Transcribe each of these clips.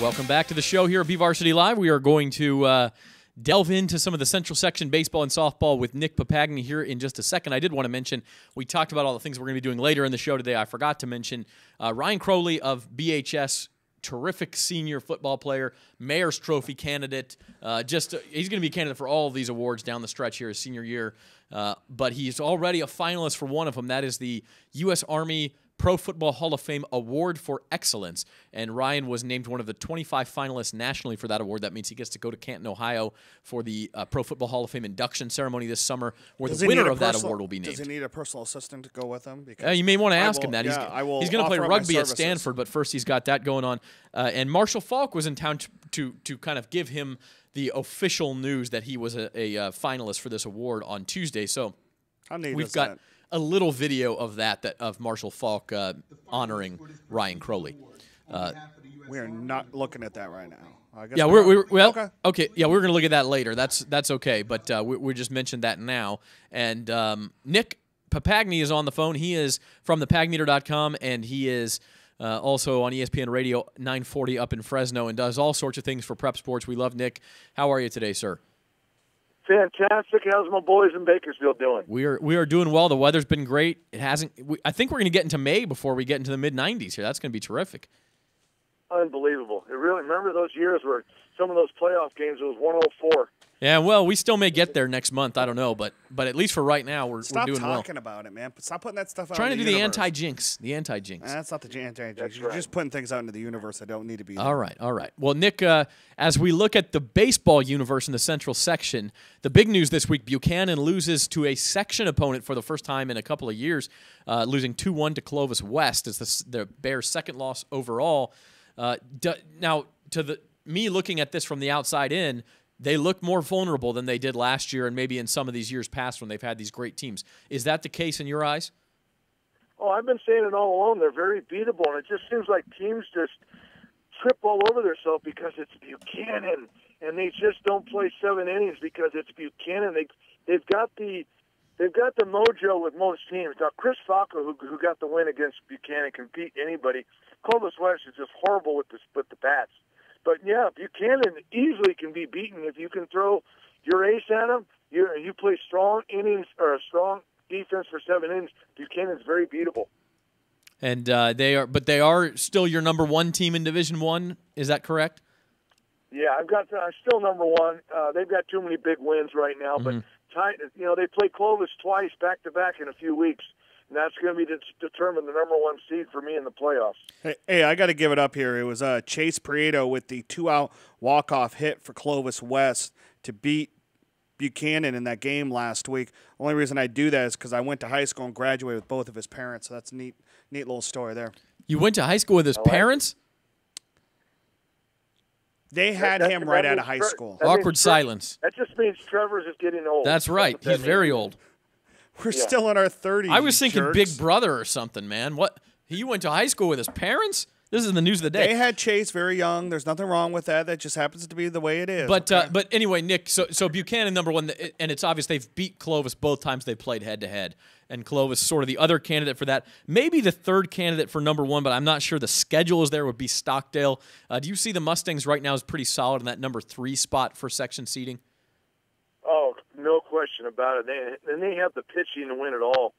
Welcome back to the show here at BVarsity Live. We are going to delve into some of the Central Section baseball and softball with Nick Papagni here in just a second. I did want to mention, we talked about all the things we're going to be doing later in the show today. I forgot to mention Ryan Crowley of BHS, terrific senior football player, Mayor's Trophy candidate. He's going to be a candidate for all of these awards down the stretch here his senior year. But he's already a finalist for one of them. That is the U.S. Army Pro Football Hall of Fame Award for Excellence. And Ryan was named one of the 25 finalists nationally for that award. That means he gets to go to Canton, Ohio for the Pro Football Hall of Fame induction ceremony this summer, where the winner of that award will be named. Does he need a personal assistant to go with him? You may want to ask him that. He's going to play rugby at Stanford, but first he's got that going on. And Marshall Falk was in town to kind of give him the official news that he was a finalist for this award on Tuesday. So we've got a little video of of Marshall Falk honoring Ryan Crowley. We are not looking at that right now. I guess yeah, okay. Yeah, we're going to look at that later. That's okay, but we just mentioned that now. And Nick Papagni is on the phone. He is from the Pagmeter.com, and he is also on ESPN Radio 940 up in Fresno, and does all sorts of things for prep sports. We love Nick. How are you today, sir? Fantastic. How's my boys in Bakersfield doing? We are doing well. The weather's been great. It hasn't. I think we're going to get into May before we get into the mid-90s here. That's going to be terrific. Unbelievable. It really. Remember those years where some of those playoff games it was 104. Yeah, well, we still may get there next month. I don't know, but at least for right now, we're doing well. Stop talking about it, man. Stop putting that stuff out. Trying to do the anti-jinx. The anti-jinx. That's not the anti-jinx. That's You're right. just putting things out into the universe that don't need to be there. All right. Well, Nick, as we look at the baseball universe in the Central Section, the big news this week: Buchanan loses to a section opponent for the first time in a couple of years, losing 2-1 to Clovis West. It's the Bears' second loss overall. Now, me looking at this from the outside in, they look more vulnerable than they did last year and maybe in some of these years past when they've had these great teams. Is that the case in your eyes? Oh, I've been saying it all along. They're very beatable, and it just seems like teams just trip all over themselves because it's Buchanan, and they just don't play 7 innings because it's Buchanan. They've got the mojo with most teams. Now, Chris Falco, who got the win against Buchanan, can beat anybody. Clovis West is just horrible with the bats. But, yeah, Buchanan easily can be beaten if you can throw your ace at him. You play strong innings or a strong defense for 7 innings. Buchanan's very beatable. And they are still your number one team in Division I. Is that correct? Yeah, I'm still number one. They've got too many big wins right now, but they play Clovis twice back to back in a few weeks. And that's going to be determine the number one seed for me in the playoffs. Hey, I got to give it up here. It was Chase Prieto with the 2-out walk-off hit for Clovis West to beat Buchanan in that game last week. Only reason I do that is because I went to high school and graduated with both of his parents. So that's a neat little story there. You went to high school with his parents? They had him right out of high school. Awkward silence. That just means Trevor's is getting old. That's right. He's very old. We're still in our 30s. I was thinking jerks. Big Brother or something, man. What? You went to high school with his parents? This is the news of the day. They had Chase very young. There's nothing wrong with that. That just happens to be the way it is. But okay? But anyway, Nick, so Buchanan, number one, and it's obvious they've beat Clovis both times they played head-to-head. And Clovis sort of the other candidate for that. Maybe the third candidate for number one, but I'm not sure the schedule is there, would be Stockdale. Do you see the Mustangs right now as pretty solid in that number 3 spot for section seeding? Oh, no question about it. They have the pitching to win it all.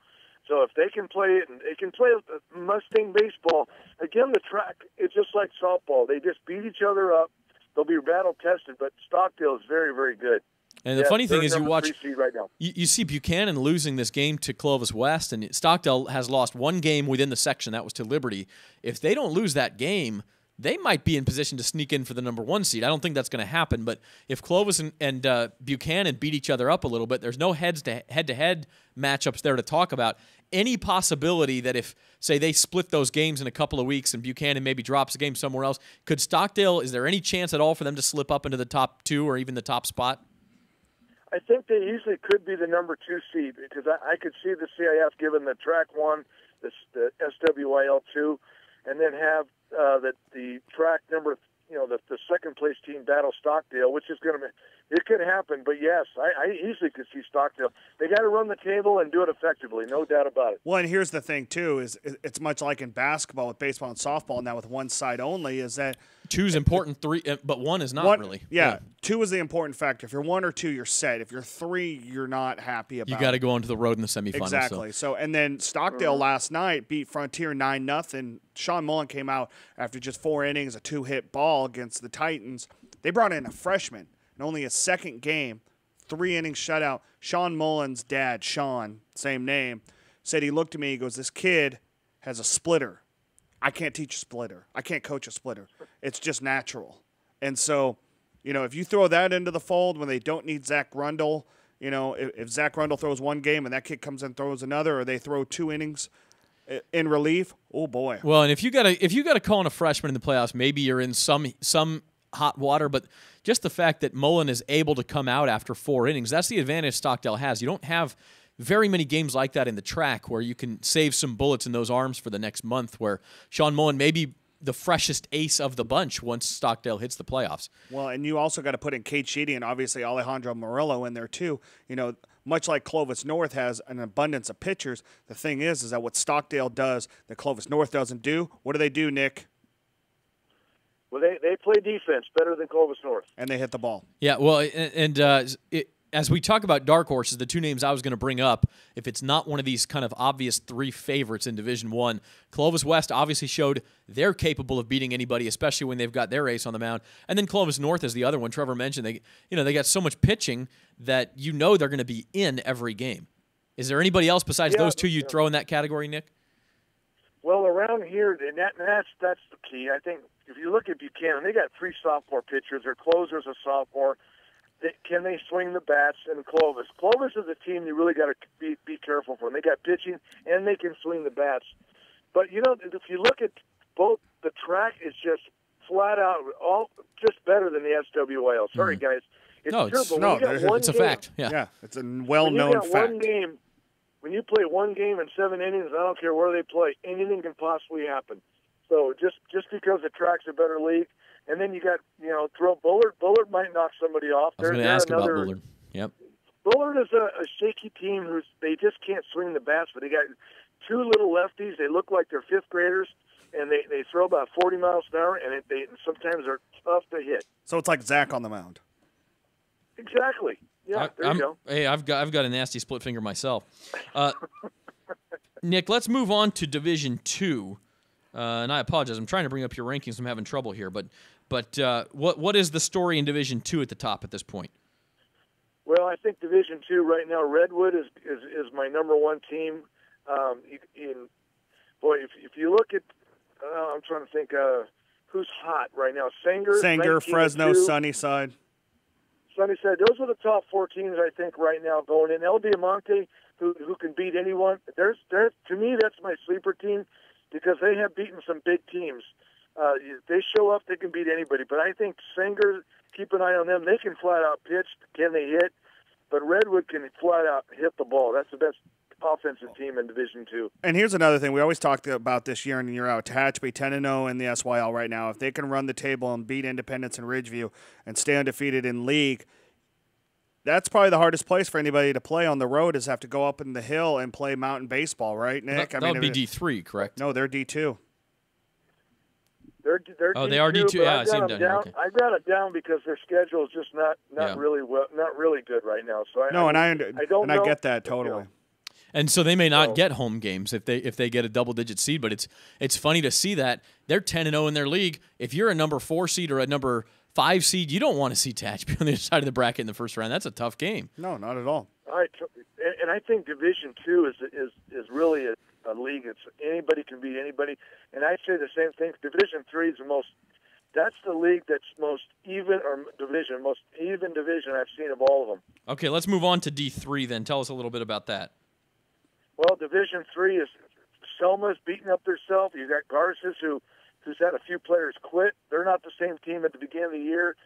So if they can play it, and they can play Mustang baseball, again, the track, it's just like softball. They just beat each other up. They'll be battle-tested, but Stockdale is very, very good. And the funny thing is you watch right now. You see Buchanan losing this game to Clovis West, and Stockdale has lost one game within the section. That was to Liberty. If they don't lose that game, they might be in position to sneak in for the number 1 seed. I don't think that's going to happen, but if Clovis and Buchanan beat each other up a little bit, there's no head-to-head matchups there to talk about. Any possibility that if, say, they split those games in a couple of weeks and Buchanan maybe drops a game somewhere else, could Stockdale, is there any chance at all for them to slip up into the top 2 or even the top spot? I think they easily could be the number 2 seed because I could see the CIF giving the track 1, the SWIL 2, and then have the track number, the second place team battle Stockdale, which is going to be, it could happen. But yes, I easily could see Stockdale. They got to run the table and do it effectively, no doubt about it. Well, and here's the thing too: is it's much like in basketball with baseball and softball now with one side only. Is that two's important, three, but one is not really. Yeah, two is the important factor. If you're 1 or 2, you're set. If you're 3, you're not happy about it. You got to go onto the road in the semifinals. Exactly. So, and then Stockdale last night beat Frontier 9-0. Sean Mullen came out after just 4 innings, a 2-hit ball against the Titans. They brought in a freshman in only his second game, 3 innings shutout. Sean Mullen's dad, Sean, same name, said he looked at me, he goes, this kid has a splitter. I can't teach a splitter. I can't coach a splitter. It's just natural. And so, if you throw that into the fold when they don't need Zach Rundle, if Zach Rundle throws 1 game and that kid comes and throws another, or they throw 2 innings in relief, oh boy. Well, and if you got to call in a freshman in the playoffs, maybe you're in some hot water, but just the fact that Mullen is able to come out after 4 innings, that's the advantage Stockdale has. You don't have very many games like that in the track where you can save some bullets in those arms for the next month, where Sean Mullen may be the freshest ace of the bunch once Stockdale hits the playoffs. Well, and you also got to put in Kate Sheedy and obviously Alejandro Murillo in there too. Much like Clovis North has an abundance of pitchers, the thing is that what Stockdale does that Clovis North doesn't do, what do, Nick? Well, they play defense better than Clovis North. And they hit the ball. Yeah, well, as we talk about dark horses, the 2 names I was going to bring up, if it's not one of these kind of obvious 3 favorites in Division I, Clovis West obviously showed they're capable of beating anybody, especially when they've got their ace on the mound. And then Clovis North is the other one. Trevor mentioned they got so much pitching that they're going to be in every game. Is there anybody else besides those 2 you'd throw in that category, Nick? Well, around here, and that's the key. I think if you look at Buchanan, they got 3 sophomore pitchers. Their closer's a sophomore. Can they swing the bats? And Clovis is a team you really got to be careful for. And they got pitching and they can swing the bats. But if you look at both, the track is just flat out just better than the SWAL. Sorry, guys, it's terrible. It's a fact. Yeah, it's a well-known fact. When you play 1 game in 7 innings, I don't care where they play, anything can possibly happen. So just because the track's a better league. And then you got, throw Bullard. Bullard might knock somebody off. I was going to ask about Bullard. Yep. Bullard is a shaky team they just can't swing the bats, but they got 2 little lefties. They look like they're 5th graders, and they throw about 40 miles an hour, and they sometimes are tough to hit. So it's like Zach on the mound. Exactly. Yeah, there you go. Hey, I've got a nasty split finger myself. Nick, let's move on to Division II. And I apologize. I'm trying to bring up your rankings. I'm having trouble here. But what is the story in Division II at the top at this point? Well, I think Division II right now, Redwood is my number 1 team. If you look at, I'm trying to think who's hot right now. Sanger, Fresno, Sunnyside. Sunnyside. Those are the top 4 teams I think right now going in. El Diamante, who can beat anyone. To me, that's my sleeper team, because they have beaten some big teams. They show up, they can beat anybody. But I think Sanger, keep an eye on them. They can flat out pitch. Can they hit? But Redwood can flat out hit the ball. That's the best offensive team in Division II. And here's another thing. We always talk about this year in and year out. Tehachapi 10-0 in the SYL right now. If they can run the table and beat Independence and Ridgeview and stay undefeated in league, that's probably the hardest place for anybody to play on the road, is have to go up in the hill and play mountain baseball, right, Nick? That would be D3, correct? No, they're D2. They're oh, D2, they are D2. Yeah, I see them down here. Okay. I got it down because their schedule is just not really good right now. So I get that totally. And so they may not get home games if they get a double-digit seed. But it's funny to see that they're 10-0 in their league. If you're a number 4 seed or a number 5 seed, you don't want to see Tehachapi on the other side of the bracket in the first round. That's a tough game. No, not at all. And I think Division II is really a league. It's anybody can beat anybody. And I say the same thing. Division III is that's the league that's most even division I've seen of all of them. Okay, let's move on to D3 then. Tell us a little bit about that. Well, Division III is Selma's beating up themselves. You got Garces who's had a few players quit. They're not the same team at the beginning of the year.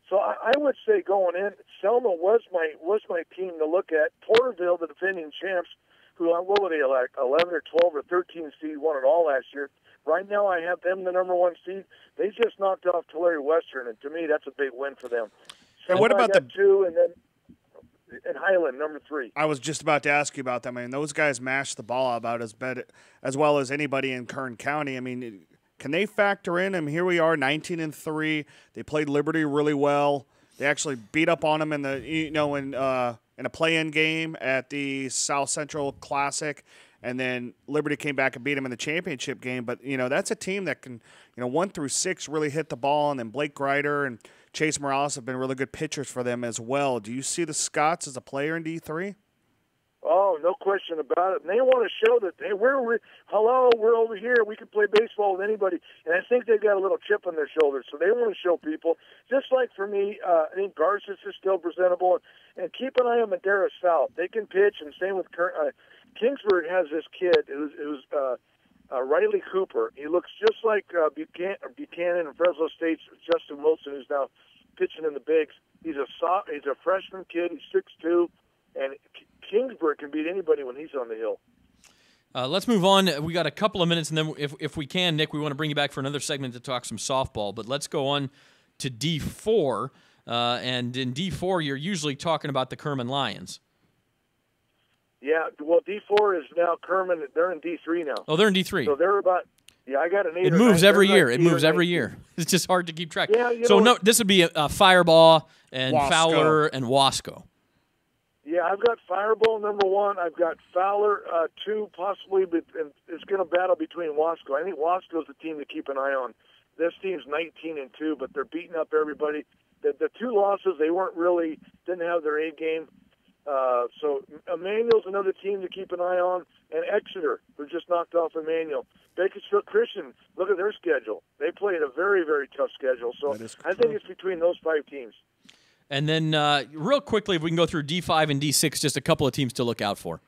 So I would say going in, Selma was my team to look at. Porterville, the defending champs, what were they, like 11 or 12 or 13 seed, won it all last year. Right now I have them the number 1 seed. They just knocked off Tulare Western, and to me that's a big win for them. And what about the 2 and Highland, number 3. I was just about to ask you about them. I mean, those guys mashed the ball about as well as anybody in Kern County. I mean, Can they factor in? I mean, here we are, 19-3. They played Liberty really well. They actually beat up on them in the in a play-in game at the South Central Classic, and then Liberty came back and beat them in the championship game. But that's a team that can 1 through 6 really hit the ball, and then Blake Grider and Chase Morales have been really good pitchers for them as well. Do you see the Scots as a player in D3? Oh, no question about it. And they want to show that, hey, we're over here. We can play baseball with anybody. And I think they've got a little chip on their shoulders, so they want to show people. Just like for me, I think Garces is still presentable. And keep an eye on Madera South. They can pitch, and same with Kingsburg has this kid who's Riley Cooper. He looks just like Buchanan and Fresno State's Justin Wilson, who's now pitching in the bigs. He's a freshman kid. He's 6'2", and Kingsburg can beat anybody when he's on the hill. Let's move on. We got a couple of minutes, and then if we can, Nick, we want to bring you back for another segment to talk some softball. But let's go on to D4. And in D4, you're usually talking about the Kerman Lions. Yeah, well, D4 is now Kerman. They're in D3 now. Oh, they're in D3. So they're about, I got an 8 It or moves 9. every They're year. like It moves every year. It's just hard to keep track. Yeah, so this would be Firebaugh and Wasco. Fowler and Wasco. Yeah, I've got Fireball number 1. I've got Fowler 2, possibly, but it's going to battle between Wasco. I think Wasco's the team to keep an eye on. This team's 19-2, but they're beating up everybody. The 2 losses, they didn't have their A game. So Emmanuel's another team to keep an eye on, and Exeter, who just knocked off Emmanuel. Bakersfield Christian, look at their schedule. They played a very, very tough schedule. So I think it's between those 5 teams. And then real quickly, if we can go through D5 and D6, just a couple of teams to look out for.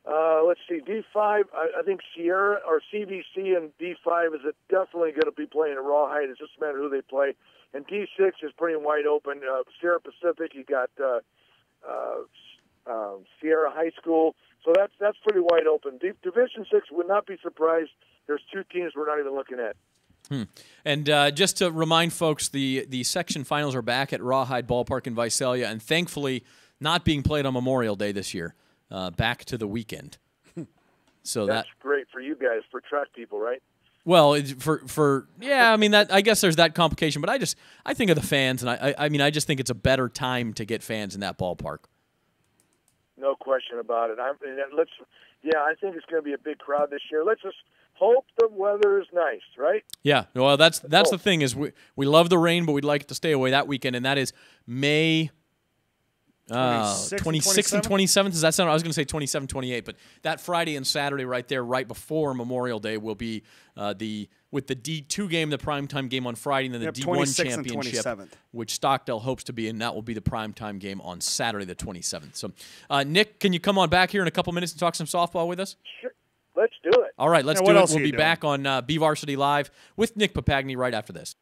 Let's see, D5, I think Sierra or CBC and D5 is definitely going to be playing at Rawhide. It's just a matter of who they play. And D6 is pretty wide open. Sierra Pacific, you got Sierra High School. So that's pretty wide open. Division 6 would not be surprised. There's 2 teams we're not even looking at. And just to remind folks, the section finals are back at Rawhide Ballpark in Visalia, and thankfully not being played on Memorial Day this year, back to the weekend. So that's great for you guys, for track people, right? Well, I mean I guess there's that complication, but I think of the fans, and I just think it's a better time to get fans in that ballpark. No question about it. I think it's going to be a big crowd this year. Let's just hope the weather is nice, right? Yeah. Well, that's the thing is we love the rain, but we'd like it to stay away that weekend, and that is May 26th and 27th. Does that sound? I was going to say 27, 28, but that Friday and Saturday right there, right before Memorial Day, will be with the D2 game, the primetime game on Friday, and then the D1 championship, which Stockdale hopes to be in. That will be the primetime game on Saturday, the 27th. So, Nick, can you come on back here in a couple minutes and talk some softball with us? Sure. Let's do it. All right, let's do it. We'll be back on BVarsity Live with Nick Papagni right after this.